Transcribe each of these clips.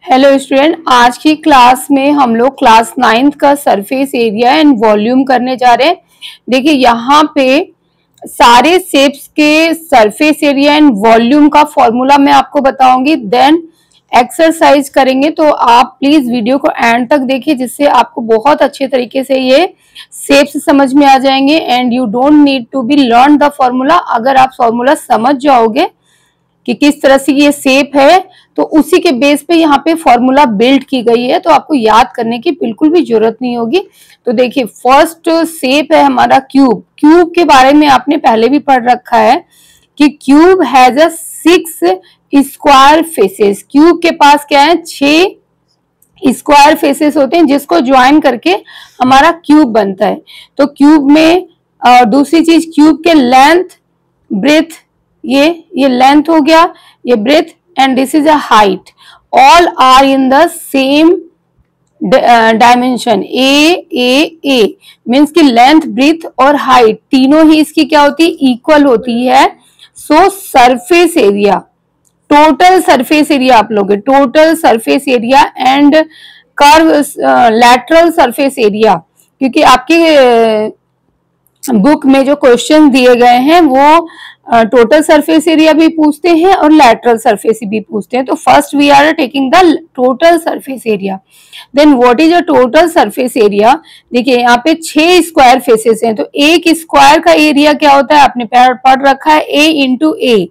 Hello student, आज की class में हम लोग क्लास 9th का सरफेस एरिया एंड वॉल्यूम करने जा रहे हैं। देखिए यहाँ पे सारे शेप्स के सरफेस एरिया एंड वॉल्यूम का फॉर्मूला मैं आपको बताऊंगी, देन एक्सरसाइज करेंगे। तो आप प्लीज वीडियो को एंड तक देखिए, जिससे आपको बहुत अच्छे तरीके से ये शेप्स समझ में आ जाएंगे and you don't need to be learn the formula. अगर आप फॉर्मूला समझ जाओगे कि किस तरह से ये शेप है, तो उसी के बेस पे यहाँ पे फॉर्मूला बिल्ड की गई है, तो आपको याद करने की बिल्कुल भी जरूरत नहीं होगी। तो देखिए फर्स्ट शेप है हमारा क्यूब। क्यूब के बारे में आपने पहले भी पढ़ रखा है कि cube has a 6 square faces. Cube के पास क्या है, 6 स्क्वायर फेसेस होते हैं, जिसको ज्वाइन करके हमारा क्यूब बनता है। तो क्यूब में दूसरी चीज, क्यूब के लेंथ, ब्रेथ, ये लेंथ हो गया, ये breadth and this is a height, all are in the same dimension. A means की लेंथ, ब्रेथ और हाइट तीनों ही इसकी क्या होती है, इक्वल होती है। So surface area, total surface area आप लोगे, total surface area and curve lateral surface area, क्योंकि आपके बुक में जो क्वेश्चन दिए गए हैं वो टोटल सरफेस एरिया भी पूछते हैं और लैटरल सरफेस भी पूछते हैं। तो first we are taking the total surface area. Then what is a total surface area. देखिए यहाँ पे 6 स्क्वायर फेसेस हैं, तो एक स्क्वायर का एरिया क्या होता है, आपने पढ़ रखा है A into A.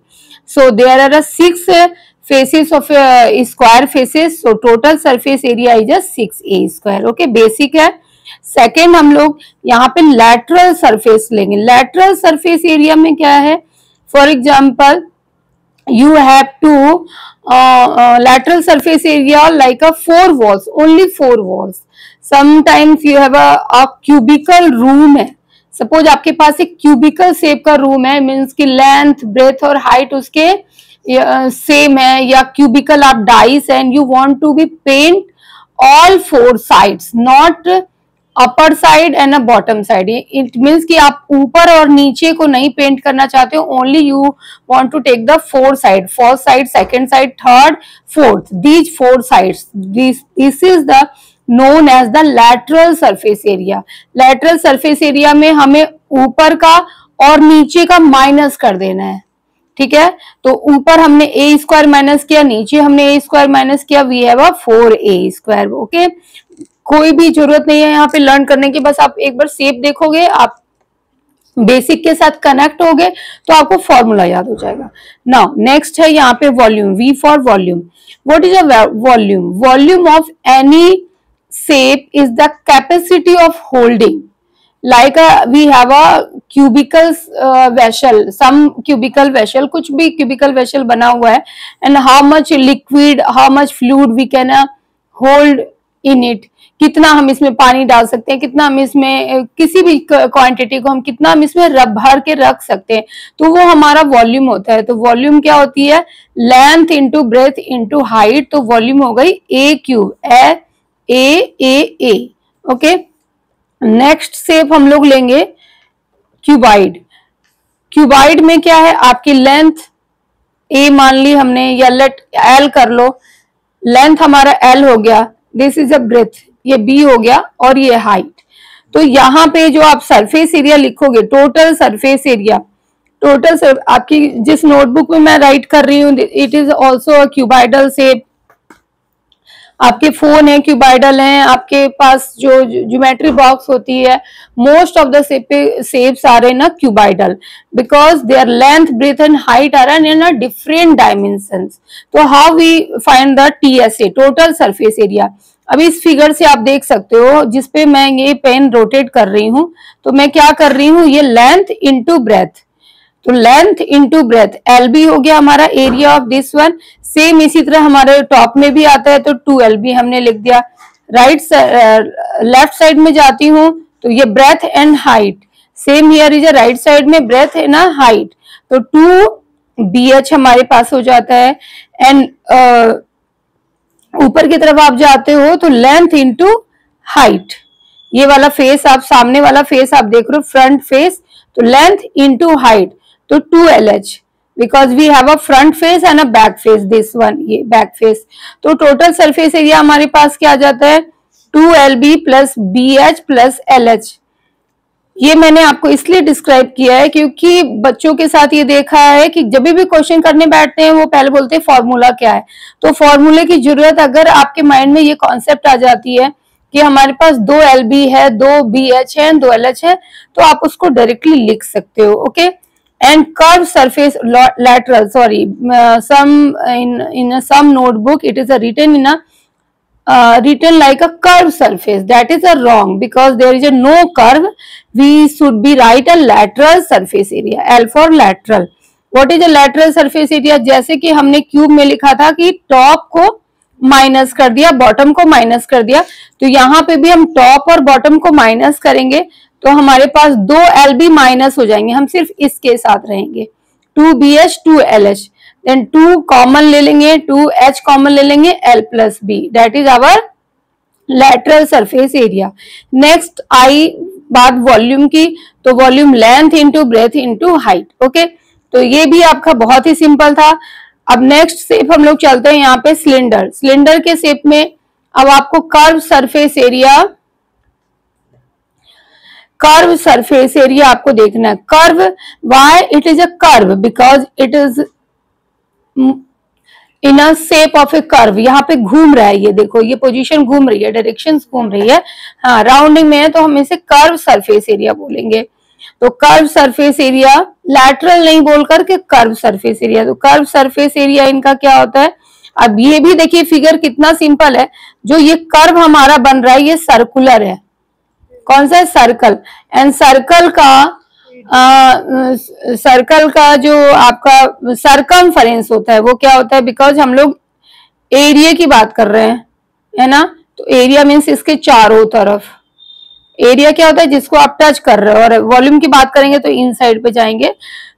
So there are 6 faces of square faces, so total surface area is 6A square. Okay, basic है। सेकेंड हम लोग यहाँ पे लैटरल सरफेस लेंगे। लैटरल सरफेस एरिया में क्या है, for example you have to lateral surface area like a 4 walls, only 4 walls. Sometimes you have a cubical room है, सपोज आपके पास एक क्यूबिकल शेप का रूम है, मीन्स की लेंथ, ब्रेथ और हाइट उसके सेम है, या क्यूबिकल आप dice and you want to be paint all 4 sides, not upper side and a bottom side. It means कि आप ऊपर और नीचे को नहीं पेंट करना चाहते हो, only you want to take the 4 side, first side, second side, third, fourth, these 4 sides, this is the known as the lateral surface area. Lateral surface area में हमें ऊपर का और नीचे का माइनस कर देना है, ठीक है। तो ऊपर हमने ए स्क्वायर माइनस किया, नीचे हमने ए स्क्वायर माइनस किया, we have a 4A square. Okay, कोई भी जरूरत नहीं है यहाँ पे लर्न करने की, बस आप एक बार शेप देखोगे, आप बेसिक के साथ कनेक्ट होगे तो आपको फॉर्मूला याद हो जाएगा। नाउ नेक्स्ट है यहाँ पे volume, V for volume. What is a volume? Volume of any shape is the capacity of holding, like we have a cubical vessel, some cubical vessel, कुछ भी cubical vessel बना हुआ है, and how much liquid, how much fluid we can hold in it, कितना हम इसमें पानी डाल सकते हैं, कितना हम इसमें किसी भी क्वांटिटी को हम कितना हम इसमें भर के रख सकते हैं, तो वो हमारा वॉल्यूम होता है। तो वॉल्यूम क्या होती है, length into breadth into height, तो वॉल्यूम हो गई A cube, A। Okay, next shape हम लोग लेंगे क्यूबाइड। क्यूबाइड में क्या है, आपकी लेंथ A मान ली हमने, या लेट L कर लो, लेंथ हमारा L हो गया, दिस इज अ ब्रेथ, ये B हो गया, और ये हाइट। तो यहाँ पे जो आप सरफेस एरिया लिखोगे, टोटल सरफेस एरिया, टोटल आपकी जिस नोटबुक में मैं राइट कर रही हूँ, it is also a cuboidal shape. आपके फोन है क्यूबाइडल है, आपके पास जो ज्योमेट्री बॉक्स होती है, most of the shapes are in a cuboidal, because their length, breadth and height are in a different dimensions. तो how we find the TSA, total surface area. अभी इस फिगर से आप देख सकते हो, जिसपे मैं ये पेन रोटेट कर रही हूँ, तो मैं क्या कर रही हूँ, ये लेंथ इंटू ब्रेथ, तो लेंथ इंटू ब्रेथ, LB हो गया हमारा area of this one. Same इसी तरह हमारे टॉप में भी आता है, तो 2LB हमने लिख दिया। लेफ्ट साइड में जाती हूँ, तो ये breadth and height, same here is right side में ब्रेथ एंड हाइट, तो 2BH हमारे पास हो जाता है। एंड ऊपर की तरफ आप जाते हो तो लेंथ इंटू हाइट, ये वाला फेस आप, सामने वाला फेस आप देख रहे हो, फ्रंट फेस, तो लेंथ इंटू हाइट, तो 2LH। Because we have a front face and a back face, this one, ये बैक फेस। तो टोटल सरफेस एरिया हमारे पास क्या आ जाता है 2LB plus BH plus LH। ये मैंने आपको इसलिए डिस्क्राइब किया है क्योंकि बच्चों के साथ ये देखा है कि जब भी क्वेश्चन करने बैठते हैं वो पहले बोलते हैं फॉर्मूला क्या है। तो फॉर्मूले की जरूरत अगर आपके माइंड में ये कॉन्सेप्ट आ जाती है कि हमारे पास 2LB है, 2BH है, 2LH है, तो आप उसको डायरेक्टली लिख सकते हो। Okay, and curve surface lateral, sorry, some in some notebook it is written in a written like a curved surface. That is a wrong because there is a no curve. We should be write a lateral surface area, L for lateral. What is a lateral surface area? जैसे कि हमने cube में लिखा था कि top को minus कर दिया, बॉटम को माइनस कर दिया, तो यहाँ पे भी हम टॉप और बॉटम को माइनस करेंगे तो हमारे पास 2LB माइनस हो जाएंगे, हम सिर्फ इसके साथ रहेंगे, 2BH 2LH, देन 2 कॉमन ले लेंगे, 2H कॉमन ले लेंगे, L plus B, that is our lateral surface area. Next आई बात वॉल्यूम की, तो volume length into breadth into height. Okay, तो ये भी आपका बहुत ही सिंपल था। अब नेक्स्ट शेप हम लोग चलते हैं यहाँ पे सिलेंडर। सिलेंडर के शेप में अब आपको curve surface area, curve surface area आपको देखना है। Curve, why it is a curve, because it is in a shape of A curve. यहाँ पे घूम रहा है, ये देखो ये पोजीशन घूम रही है, डायरेक्शन घूम रही है, हाँ राउंडिंग में है, तो हम इसे कर्व सरफेस एरिया बोलेंगे। तो कर्व सरफेस एरिया, लैटरल नहीं बोल करके कर्व सरफेस एरिया। तो कर्व सरफेस एरिया इनका क्या होता है, अब ये भी देखिए फिगर कितना सिंपल है। जो ये कर्व हमारा बन रहा है ये सर्कुलर है, कौन सा है, सर्कल। एंड सर्कल का जो आपका सरकमफरेंस होता है वो क्या होता है, बिकॉज हम लोग एरिया की बात कर रहे हैं, है ना, तो एरिया मीन्स इसके चारों तरफ। एरिया क्या होता है, जिसको आप टच कर रहे हो, और वॉल्यूम की बात करेंगे तो इन साइड पे जाएंगे।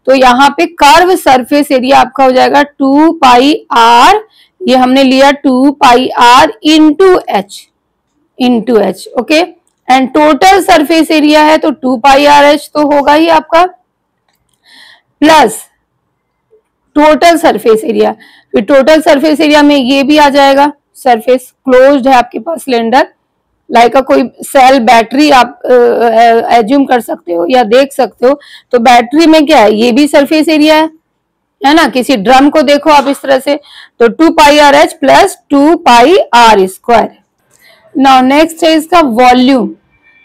तो यहाँ पे कर्व सरफेस एरिया आपका हो जाएगा 2πr, ये हमने लिया 2πr into H, okay. And total surface area है तो 2πrh तो होगा ही आपका, प्लस टोटल सरफेस एरिया। फिर टोटल सरफेस एरिया में ये भी आ जाएगा, सरफेस क्लोज्ड है आपके पास सिलेंडर, लाइक कोई सेल बैटरी आप एज्यूम कर सकते हो या देख सकते हो। तो बैटरी में क्या है, ये भी सरफेस एरिया है ना, किसी ड्रम को देखो आप इस तरह से, तो 2πrh plus 2πr square. Now next है इसका volume,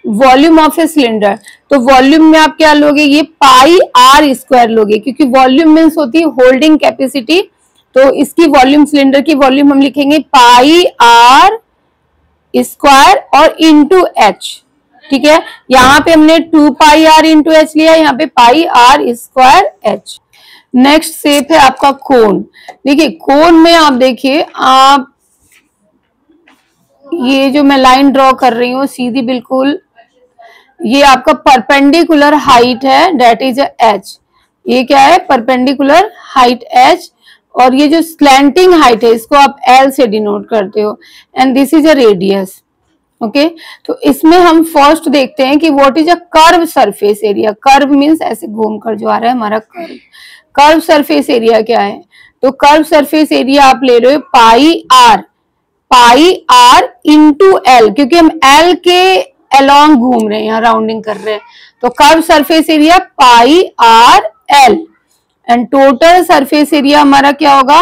volume of a cylinder. तो वॉल्यूम में आप क्या लोगे, ये πr स्क्वायर लोगे, क्योंकि वॉल्यूम मीन्स होती है होल्डिंग कैपेसिटी। तो इसकी वॉल्यूम, सिलेंडर की वॉल्यूम हम लिखेंगे πr स्क्वायर और इंटू h, ठीक है। यहाँ पे हमने 2πr इंटू h लिया, यहाँ पे πr square h। Next shape है आपका कोन। देखिए कोन में आप देखिए, आप ये जो मैं लाइन ड्रॉ कर रही हूँ सीधी बिल्कुल, ये आपका परपेंडिकुलर हाइट है, डेट इज h। ये क्या है, परपेंडिकुलर हाइट h, और ये जो स्लैंटिंग हाइट है इसको आप L से डिनोट करते हो, and this is a radius. Okay, तो इसमें हम फर्स्ट देखते हैं कि what is a curve surface area. Curve means ऐसे घूम कर जो आ रहा है हमारा कर्व। कर्व सरफेस एरिया क्या है, तो कर्व सरफेस एरिया आप ले रहे हो πr इंटू L, क्योंकि हम L के अलोंग घूम रहे हैं, यहाँ राउंडिंग कर रहे हैं। तो curve surface area πrl, and total surface area हमारा क्या होगा,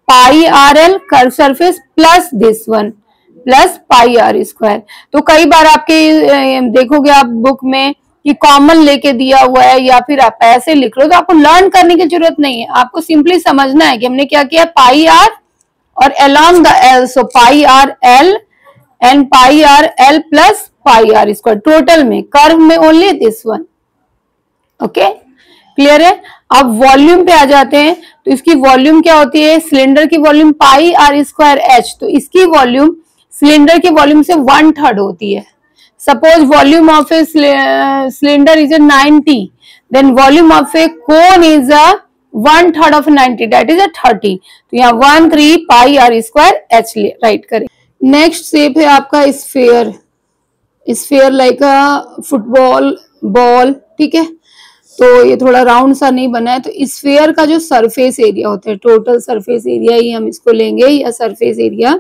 πrl curve surface plus this one plus πr square. तो कई बार आपके देखोगे आप बुक में कि कॉमन लेके दिया हुआ है, या फिर आप ऐसे लिख रहे हो, तो आपको लर्न करने की जरूरत नहीं है, आपको सिंपली समझना है कि हमने क्या किया, πr और along the L, so πrl and πrl plus πr square. Total में, कर्व में only this one. Okay, clear है। अब वॉल्यूम पे आ जाते हैं, तो इसकी वॉल्यूम क्या होती है, सिलेंडर की वॉल्यूम πr स्क्वायर h, तो इसकी वॉल्यूम सिलेंडर की वॉल्यूम से 1/3 होती है। Suppose volume of a cylinder is 90, then volume of a cone is 1/3 of 90, that is 30। तो यहाँ 13 πr स्क्वायर h राइट करें। नेक्स्ट शेप है आपका sphere, sphere like a football ball, ठीक है। तो ये थोड़ा राउंड सा नहीं बना है। तो स्फीयर का जो सरफेस एरिया होता है, टोटल सरफेस एरिया ही हम इसको लेंगे, या सरफेस एरिया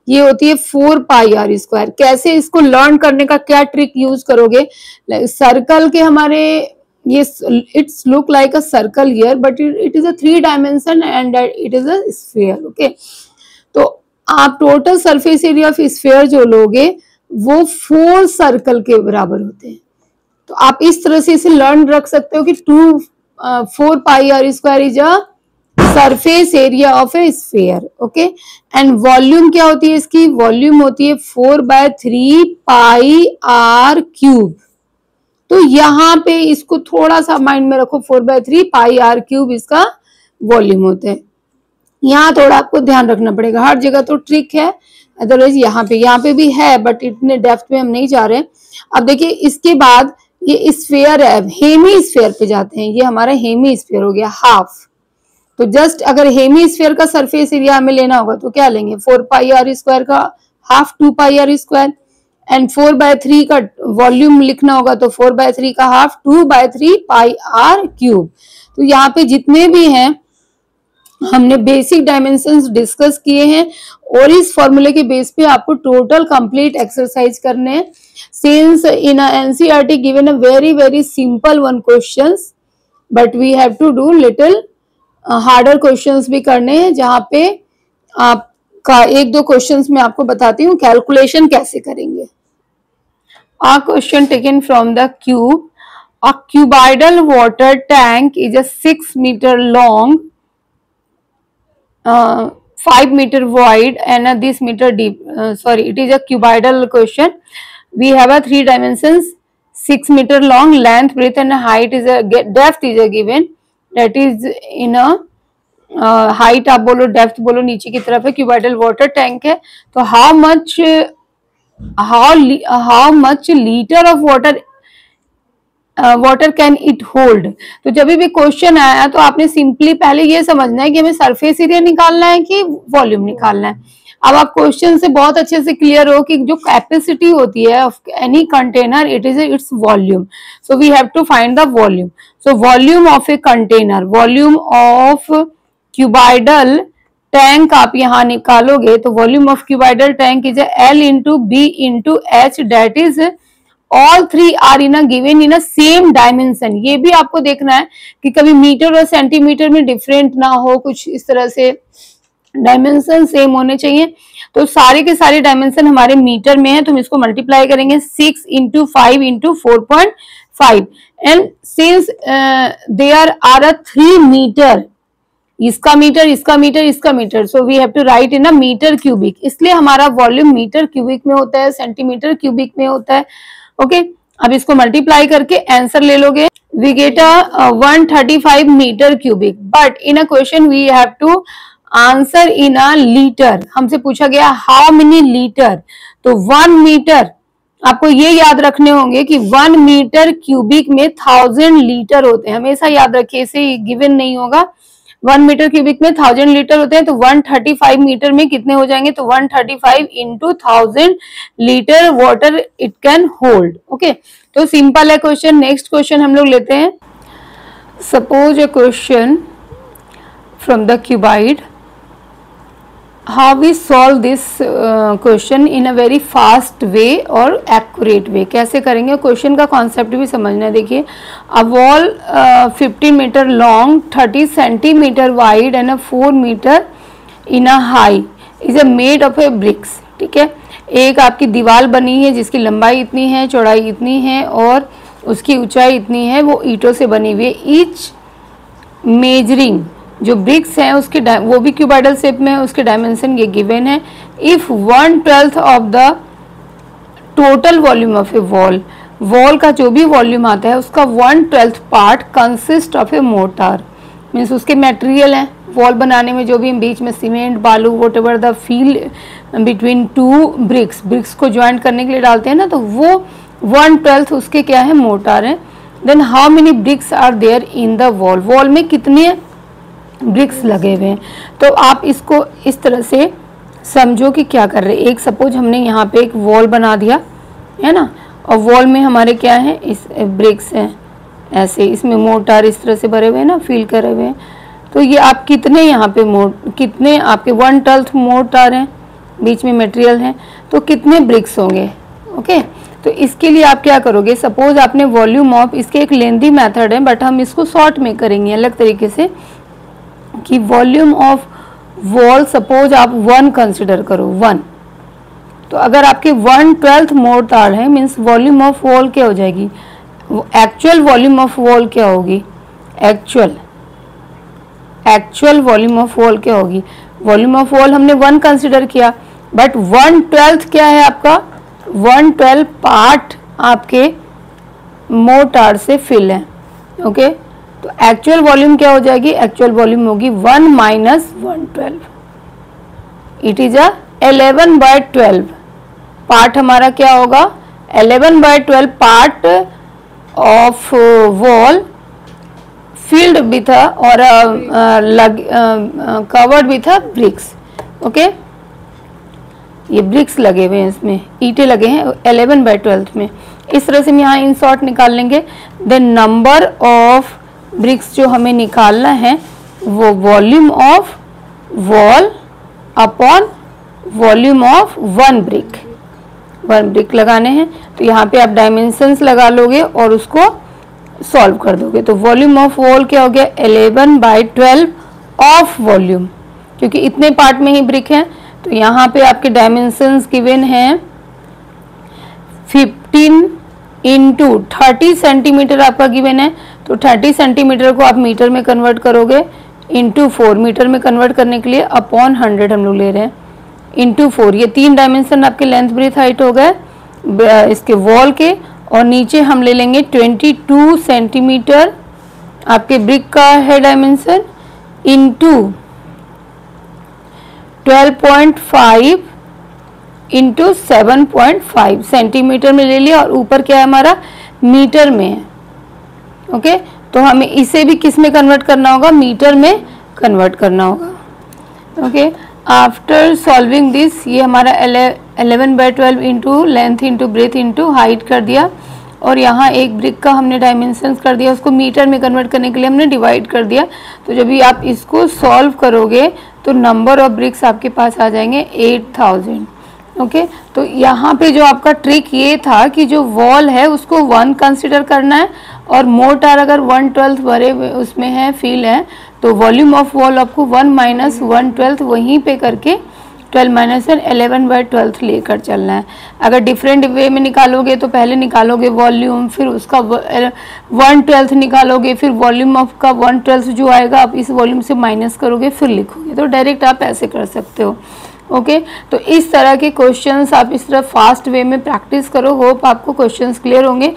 ये होती है 4 पाई आर स्क्वायर। कैसे इसको लर्न करने का क्या ट्रिक यूज करोगे, सर्कल के हमारे ये it's look like a circle here but it is a 3 dimension and it is a sphere. Okay, तो आप total surface area of sphere जो लोगे वो 4 सर्कल के बराबर होते हैं। तो आप इस तरह से इसे लर्न रख सकते हो कि 4 pi r square is a surface area of a sphere. Okay, and volume क्या होती है इसकी, वॉल्यूम होती है 4/3 पाई आर क्यूब। तो यहाँ पे इसको थोड़ा सा माइंड में रखो, 4/3 पाई आर क्यूब इसका वॉल्यूम होता है। यहाँ थोड़ा आपको ध्यान रखना पड़ेगा, हर जगह तो ट्रिक है, अदरवाइज यहाँ पे भी है बट इतने डेप्थ में हम नहीं जा रहे। अब देखिए इसके बाद ये स्फीयर है, हेमी स्फीयर पे जाते हैं। ये हमारा हेमी स्फीयर हो गया हाफ। तो जस्ट अगर हेमी स्फीयर का सरफेस एरिया हमें लेना होगा तो क्या लेंगे, 4 पाई आर स्क्वायर का half 2 pi r square, and 4/3 का वॉल्यूम लिखना होगा तो 4/3 का हाफ 2/3 पाई आर क्यूब। तो यहाँ पे जितने भी हैं हमने बेसिक डायमेंशंस डिस्कस किए हैं और इस फॉर्मूले के बेस पे आपको टोटल कंप्लीट एक्सरसाइज करने हैं। Since in NCERT given a very simple one questions but we have to do little harder questions भी करने हैं, जहां पे आपका 1-2 क्वेश्चंस में आपको बताती हूँ कैलकुलेशन कैसे करेंगे। A question taken from the cube. A cuboidal water tank is a 6 meter long, 5 meter wide and this meter deep. It is a cuboidal question. We have a 3 dimensions, 6 meter long, length, breadth and height is a depth is a given. That is in a height आप बोलो, depth बोलो, नीचे की तरफ है, cuboidal water tank है। तो how much liter of water can it hold। तो जब भी क्वेश्चन आया तो आपने सिंपली पहले ये समझना है कि हमें सरफेस एरिया निकालना है कि वॉल्यूम निकालना है। अब आप क्वेश्चन से बहुत अच्छे से क्लियर हो कि जो कैपेसिटी होती है of any container it is its volume. So we have to find the volume. So volume of a container, volume of cuboidal tank आप यहाँ निकालोगे तो volume of cuboidal tank is L into B into H, that is all 3 are in given in same dimension. ये भी आपको देखना है कि कभी मीटर और सेंटीमीटर में डिफरेंट ना हो, कुछ इस तरह से डायमेंशन सेम होने चाहिए। तो सारे के सारे डायमेंशन हमारे मीटर में है, तो हम इसको मल्टीप्लाई करेंगे 6 into 5 into 4.5 and since there are a 3 metre, इसका मीटर, इसका मीटर, इसका metre, so we have to write in a metre cubic. इसलिए हमारा वॉल्यूम मीटर क्यूबिक में होता है, सेंटीमीटर क्यूबिक में होता है। ओके, अब इसको मल्टीप्लाई करके आंसर ले लोगे, we get a 135 metre cubic. But in a question we have to answer in a litre. हमसे पूछा गया हाउ मेनी लीटर, तो 1 मीटर, आपको ये याद रखने होंगे कि 1 मीटर क्यूबिक में 1000 लीटर होते हैं। हमेशा याद रखिए, इसे गिवन नहीं होगा। 1 मीटर क्यूबिक में 1000 लीटर होते हैं, तो 135 मीटर में कितने हो जाएंगे, तो 135 into 1000 litre water it can hold. Okay, तो सिंपल है क्वेश्चन। नेक्स्ट क्वेश्चन हम लोग लेते हैं। Suppose A question from the cuboid, how we solve this question in a very fast way और accurate way। कैसे करेंगे, क्वेश्चन का कॉन्सेप्ट भी समझना है। देखिए, a wall 15 metre long, 30 centimetre wide and 4 metre in a high is a made of a bricks. ठीक है, एक आपकी दीवार बनी है जिसकी लंबाई इतनी है, चौड़ाई इतनी है और उसकी ऊंचाई इतनी है, वो ईंटों से बनी हुई है। ईच मेजरिंग, जो ब्रिक्स हैं उसके वो भी क्यूबाइडल शेप में है, उसके डायमेंशन ये गिवन है। If 1/12 of the total volume of a wall, wall का जो भी वॉल्यूम आता है उसका 1/12 part consist of a mortar, means उसके मटेरियल हैं वॉल बनाने में, जो भी हम बीच में सीमेंट, बालू, whatever the feel between 2 bricks को ज्वाइंट करने के लिए डालते हैं ना, तो वो 1/12 उसके क्या है, मोर्टार है। Then how many bricks are there in the wall, wall में कितने ब्रिक्स लगे हुए हैं। तो आप इसको इस तरह से समझो कि क्या कर रहे हैं। एक सपोज हमने यहाँ पे एक वॉल बना दिया है ना, और वॉल में हमारे क्या है, इस ब्रिक्स हैं, ऐसे इसमें मोटार इस तरह से भरे हुए हैं ना, फिल करे हुए हैं। तो ये आप कितने यहाँ पे कितने आपके 1/12 मोटार हैं, बीच में मटेरियल है, तो कितने ब्रिक्स होंगे। ओके, तो इसके लिए आप क्या करोगे, सपोज आपने वॉल्यूम ऑफ, इसके एक लेंथी मेथड है बट हम इसको शॉर्ट में करेंगे अलग तरीके से, कि वॉल्यूम ऑफ वॉल सपोज आप 1 कंसिडर करो 1। तो अगर आपके 1/12 मोटार है मीन्स वॉल्यूम ऑफ वॉल क्या हो जाएगी, एक्चुअल वॉल्यूम ऑफ वॉल क्या होगी, एक्चुअल वॉल्यूम ऑफ वॉल क्या होगी, वॉल्यूम ऑफ वॉल हमने 1 कंसिडर किया बट 1/12 क्या है आपका, 1/12 पार्ट आपके मोटार से फिल है। ओके, तो एक्चुअल वॉल्यूम क्या हो जाएगी, एक्चुअल वॉल्यूम होगी 1 - 1/12, इट इज अ 11/12 पार्ट हमारा क्या होगा, 11/12 part of wall filled with a or covered with a bricks। Okay, ये ब्रिक्स लगे हुए हैं, इसमें ईंटें लगे हैं 11/12 में। इस तरह से हम यहाँ इन शॉर्ट निकाल लेंगे। द नंबर ऑफ ब्रिक्स जो हमें निकालना है वो volume of wall upon volume of 1 brick लगाने हैं। तो यहाँ पे आप डायमेंशंस लगा लोगे और उसको सॉल्व कर दोगे। तो वॉल्यूम ऑफ वॉल क्या हो गया, 11/12 ऑफ वॉल्यूम, क्योंकि इतने पार्ट में ही ब्रिक है। तो यहाँ पे आपके डायमेंशंस गिवन हैं 15 × 30 सेंटीमीटर आपका गिवन है। तो 30 सेंटीमीटर को आप मीटर में कन्वर्ट करोगे, इंटू 4 मीटर में कन्वर्ट करने के लिए अपॉन 100 हम लोग ले रहे हैं, इंटू 4। ये 3 डायमेंशन आपके लेंथ ब्रेथ हाइट हो गए इसके वॉल के। और नीचे हम ले लेंगे 22 सेंटीमीटर आपके ब्रिक का है डायमेंशन, इंटू 12.5 इंटू 7.5 सेंटीमीटर में ले लिया, और ऊपर क्या है हमारा मीटर में है। ओके, तो हमें इसे भी किस में कन्वर्ट करना होगा, मीटर में कन्वर्ट करना होगा। ओके, आफ्टर सॉल्विंग दिस, ये हमारा 11/12 into length into breadth into height कर दिया, और यहाँ एक ब्रिक का हमने डायमेंशंस कर दिया, उसको मीटर में कन्वर्ट करने के लिए हमने डिवाइड कर दिया। तो जब भी आप इसको सॉल्व करोगे तो नंबर ऑफ ब्रिक्स आपके पास आ जाएंगे 8000। ओके, तो यहाँ पे जो आपका ट्रिक ये था कि जो वॉल है उसको 1 कंसिडर करना है, और मोटार अगर 1/12 भरे उसमें है फील है, तो वॉल्यूम ऑफ वॉल आपको 1 - 1/12 वहीं पे करके 12 - 11/12 लेकर चलना है। अगर डिफरेंट वे में निकालोगे तो पहले निकालोगे वॉल्यूम, फिर उसका 1/12 निकालोगे, फिर वॉल्यूम ऑफ का 1/12 जो आएगा आप इस वॉल्यूम से माइनस करोगे फिर लिखोगे। तो डायरेक्ट आप ऐसे कर सकते हो। ओके, तो इस तरह के क्वेश्चंस आप इस तरह फास्ट वे में प्रैक्टिस करो। होप आपको क्वेश्चंस क्लियर होंगे।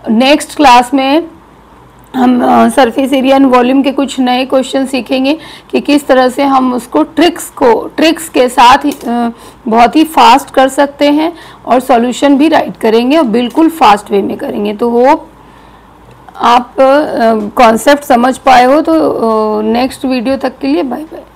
नेक्स्ट क्लास में हम सरफेस एरिया एंड वॉल्यूम के कुछ नए क्वेश्चन सीखेंगे कि किस तरह से हम उसको ट्रिक्स के साथ बहुत ही फास्ट कर सकते हैं, और सॉल्यूशन भी राइट करेंगे और बिल्कुल फास्ट वे में करेंगे। तो होप आप कॉन्सेप्ट समझ पाए हो। तो नेक्स्ट वीडियो तक के लिए बाय बाय।